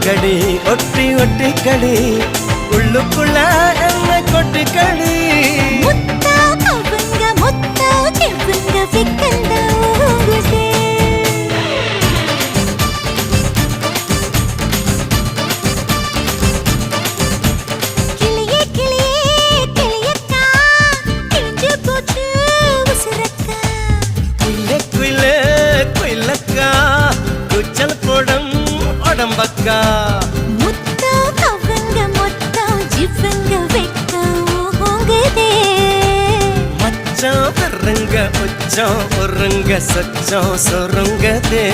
கடி ஒட்டி ஒட்டி கடி உள்ளுக்குள்ள என்ன கொட்டி கடி முத்தா கவங்க முத்தா செவங்க விக்கந்த ஊங்குதே கிளியே கிளியே கிளியக்கா கிழிஞ்சு போச்சு உசுரக்கா குயிலே குயிலே குயிலக்கா குச்சல் போடம் உடம்பக்கா முத்தா கவங்க முத்தா ஜிவங்க வெக்க ஊங்குதே மச்சான் பெருங்க உச்சம் ஒருங்க சச்சம் சொருங்கதே